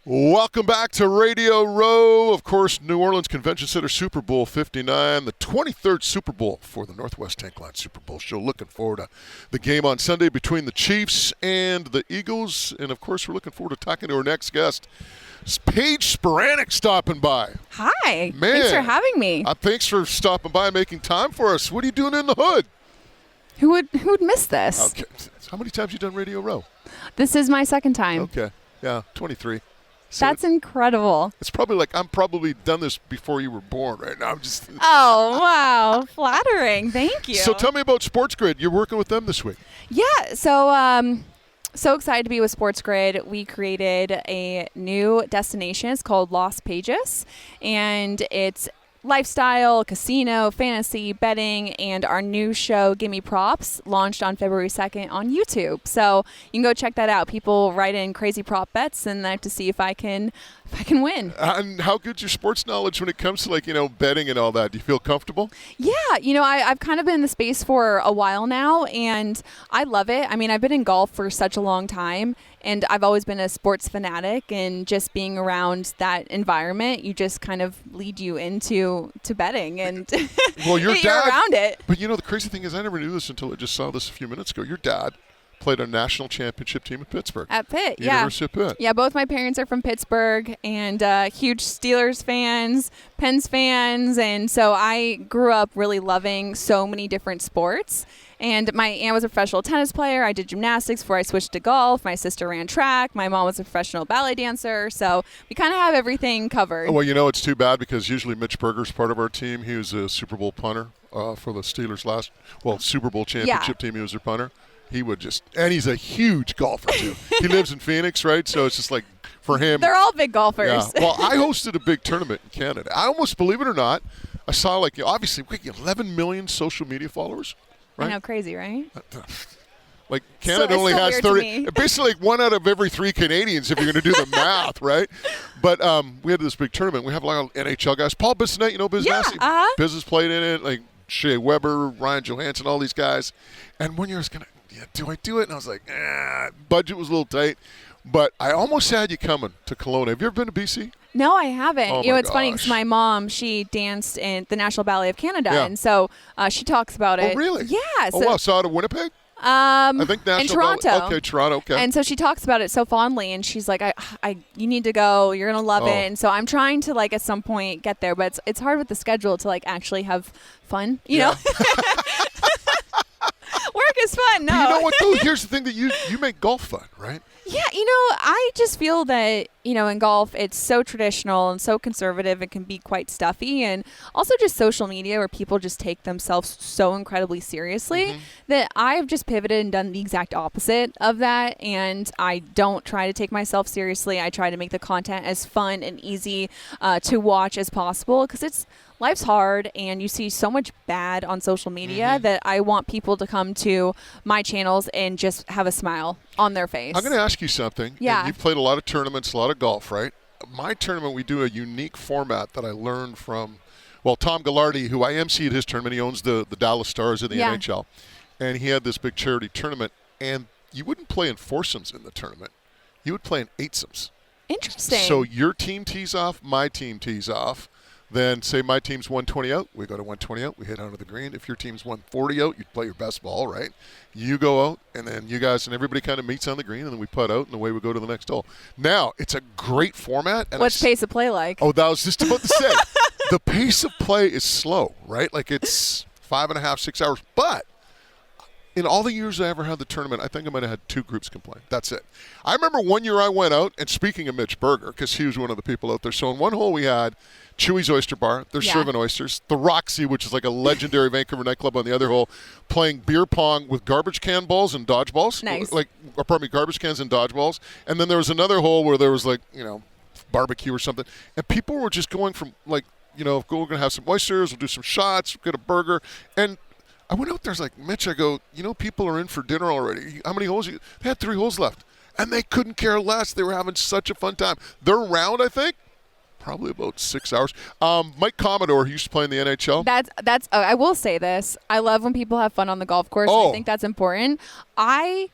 Welcome back to Radio Row. Of course, New Orleans Convention Center Super Bowl 59, the 23rd Super Bowl for the Northwest Tank Line Super Bowl show. Looking forward to the game on Sunday between the Chiefs and the Eagles. And, of course, we're looking forward to talking to our next guest. Paige Spiranac stopping by. Hi. Man, thanks for having me. Thanks for stopping by and making time for us. What are you doing in the hood? Who would miss this? Okay. How many times have you done Radio Row? This is my second time. Okay. Yeah, 23. So that's incredible. It's probably like I'm probably done this before you were born right now. I'm just. Oh, wow. Flattering. Thank you. So tell me about SportsGrid. You're working with them this week. Yeah. So excited to be with SportsGrid. We created a new destination. It's called Las Pages, and it's lifestyle, casino, fantasy, betting, and our new show, Gimme Props, launched on February 2nd on YouTube. So you can go check that out. People write in crazy prop bets, and I have to see if I can win. And how good's your sports knowledge when it comes to betting and all that? Do you feel comfortable? Yeah, I've kind of been in the space for a while now, and I love it. I mean, I've been in golf for such a long time, and I've always been a sports fanatic, and just being around that environment, you just kind of lead you into betting, and well, your you're dad, around it. But the crazy thing is, I never knew this until I just saw this a few minutes ago. Your dad played a national championship team at Pittsburgh. At Pitt, University of Pitt. Yeah, both my parents are from Pittsburgh, and huge Steelers fans, Pens fans, and so I grew up really loving so many different sports. And my aunt was a professional tennis player. I did gymnastics before I switched to golf. My sister ran track. My mom was a professional ballet dancer. So we kind of have everything covered. Well, it's too bad because usually Mitch Berger's part of our team. He was a Super Bowl punter for the Steelers Super Bowl championship team. He was their punter. He would and he's a huge golfer too. He lives in Phoenix, right? So it's just like for him. They're all big golfers. Yeah. Well, I hosted a big tournament in Canada. I almost, believe it or not, I saw obviously we get 11 million social media followers. Right? I know, crazy, right? Like Canada only has 30. Basically, like 1 out of every 3 Canadians, if you're going to do the math, right? But we had this big tournament. We have a lot of NHL guys. Paul Bissonnette, you know Bissonnette? Yeah. Biz has played in it. Like Shea Weber, Ryan Johansson, all these guys. And 1 year I was do I do it? And I was like, budget was a little tight. But I almost had you coming to Kelowna. Have you ever been to BC? No, I haven't. Oh It's funny because my mom, she danced in the National Ballet of Canada, and so she talks about it. Oh, really? Yeah. So, wow. So out of Winnipeg? I think National in Toronto. Ballet. Okay, Toronto. Okay. And so she talks about it so fondly, and she's like, you need to go. You're gonna love it. And so I'm trying to at some point get there, but it's hard with the schedule to actually have fun. You know. Work is fun. No. But you know what, though? Here's the thing that you make golf fun, right? Yeah, I just feel that, in golf, it's so traditional and so conservative. It can be quite stuffy. And also just social media where people just take themselves so incredibly seriously that I've just pivoted and done the exact opposite of that. And I don't try to take myself seriously. I try to make the content as fun and easy to watch as possible because life's hard, and you see so much bad on social media that I want people to come to my channels and just have a smile on their face. I'm going to ask you something. Yeah. And you've played a lot of tournaments, a lot of golf, right? My tournament, we do a unique format that I learned from, Tom Gallardi, who I emceed his tournament. He owns the Dallas Stars in the NHL. And he had this big charity tournament, and you wouldn't play in foursomes in the tournament. You would play in eightsomes. Interesting. So your team tees off, my team tees off. Then say my team's 120 out, we go to 120 out, we hit onto the green. If your team's 140 out, you play your best ball, right? You go out, and then you guys and everybody kind of meets on the green, and then we putt out, and away we go to the next hole. Now, it's a great format. And what's pace of play like? Oh, that was just about to say. The pace of play is slow, right? Like it's 5.5, 6 hours. But in all the years I ever had the tournament, I think I might have had 2 groups complain. That's it. I remember 1 year I went out, and speaking of Mitch Berger, because he was one of the people out there. So in one hole we had Chewy's Oyster Bar. They're serving oysters. The Roxy, which is like a legendary Vancouver nightclub on the other hole, playing beer pong with garbage can balls and dodgeballs. Nice. Garbage cans and dodgeballs. And then there was another hole where there was barbecue or something. And people were just going from we're going to have some oysters, we'll do some shots, we'll get a burger. And I went out there, I was like, Mitch, I go, people are in for dinner already. How many holes? They had 3 holes left. And they couldn't care less. They were having such a fun time. Their round, I think, probably about 6 hours. Mike Commodore, he used to play in the NHL. That's. I will say this. I love when people have fun on the golf course. I think that's important. I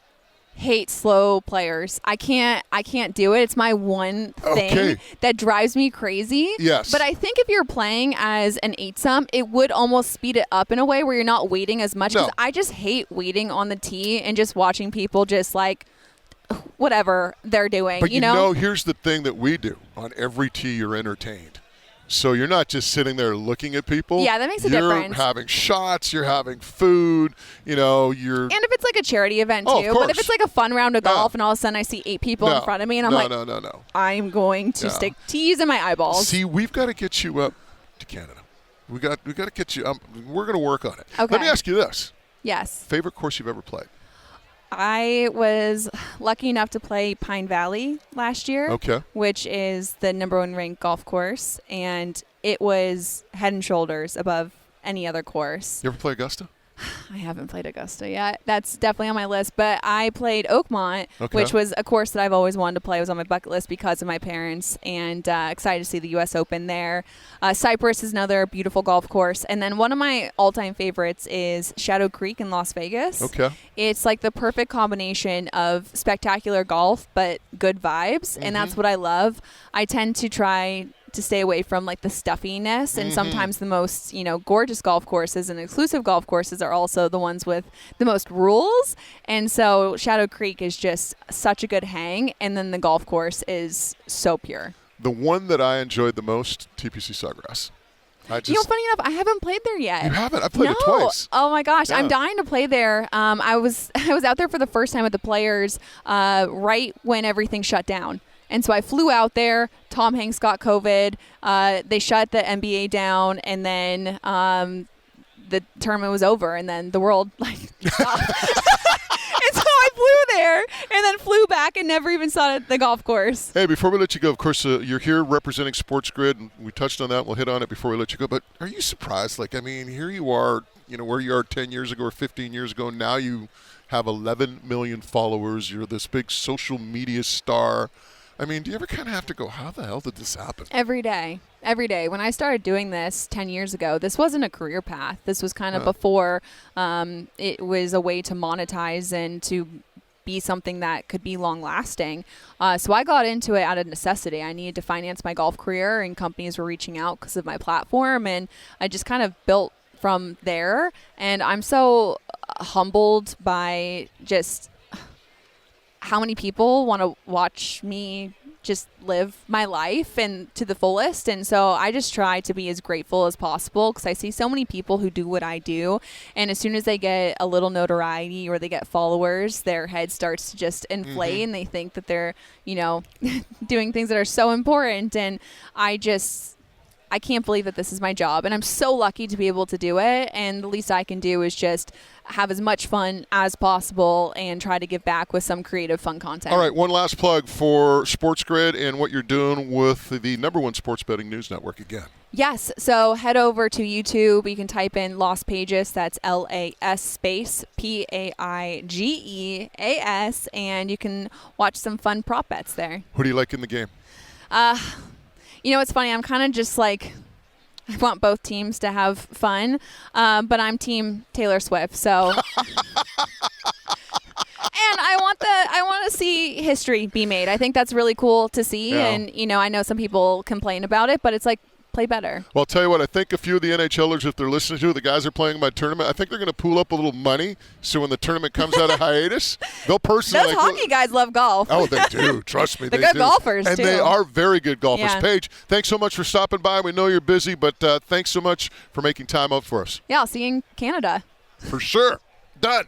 hate slow players. I can't do it. It's my one thing that drives me crazy. Yes. But I think if you're playing as an 8-some, it would almost speed it up in a way where you're not waiting as much. No. Because I just hate waiting on the tee and just watching people just like whatever they're doing. But you know, here's the thing that we do. On every tee, you're entertained. So you're not just sitting there looking at people. Yeah, that makes a difference. You're having shots. You're having food. You know, you're. And if it's like a charity event too. Oh, of course. But if it's like a fun round of golf and all of a sudden I see 8 people in front of me and I'm like, no. I'm going to stick tees in my eyeballs. See, we've got to get you up to Canada. We got to get you. We're going to work on it. Okay. Let me ask you this. Yes. Favorite course you've ever played? I was lucky enough to play Pine Valley last year, which is the #1 ranked golf course, and it was head and shoulders above any other course. You ever play Augusta? I haven't played Augusta yet. That's definitely on my list. But I played Oakmont, which was a course that I've always wanted to play. It was on my bucket list because of my parents, and excited to see the U.S. Open there. Cypress is another beautiful golf course. And then one of my all-time favorites is Shadow Creek in Las Vegas. It's like the perfect combination of spectacular golf but good vibes, and that's what I love. I tend to try to stay away from like the stuffiness, and sometimes the most, gorgeous golf courses and exclusive golf courses are also the ones with the most rules. And so Shadow Creek is just such a good hang, and then the golf course is so pure. The one that I enjoyed the most, TPC Sawgrass. Funny enough, I haven't played there yet. You haven't? I played it twice. Oh my gosh, I'm dying to play there. I was out there for the first time with the players right when everything shut down. And so I flew out there. Tom Hanks got COVID. They shut the NBA down, and then the tournament was over, and then the world stopped. And so I flew there and then flew back and never even saw the golf course. Hey, before we let you go, of course, you're here representing Sports Grid, and we touched on that. We'll hit on it before we let you go. But are you surprised? Here you are, where you are 10 years ago or 15 years ago. Now you have 11 million followers. You're this big social media star. Do you ever kind of have to go, how the hell did this happen? Every day. When I started doing this 10 years ago, this wasn't a career path. This was kind of before it was a way to monetize and to be something that could be long-lasting. So I got into it out of necessity. I needed to finance my golf career, and companies were reaching out because of my platform, and I just kind of built from there. And I'm so humbled by just how many people want to watch me just live my life and to the fullest. And so I just try to be as grateful as possible, because I see so many people who do what I do, and as soon as they get a little notoriety or they get followers, their head starts to just inflate and they think that they're, doing things that are so important. And I can't believe that this is my job, and I'm so lucky to be able to do it. And the least I can do is just have as much fun as possible and try to give back with some creative, fun content. All right, one last plug for Sports Grid and what you're doing with the #1 sports betting news network again. Yes, so head over to YouTube. You can type in Las Pages, that's LAS space PAIGEAS, and you can watch some fun prop bets there. Who do you like in the game? It's funny. I'm kind of just like, I want both teams to have fun, but I'm team Taylor Swift. So, and I want to see history be made. I think that's really cool to see. Yeah. And I know some people complain about it, but it's like, play better. Well, I'll tell you what, I think a few of the NHLers, if they're listening to it, the guys are playing my tournament, I think they're going to pool up a little money, so when the tournament comes out of hiatus, they'll personally... Those hockey guys love golf. Oh, they do. Trust me, They're they good do. golfers, and too. they are very good golfers. Yeah. Paige, thanks so much for stopping by. We know you're busy, but thanks so much for making time out for us. Yeah, I'll see you in Canada. For sure. Done.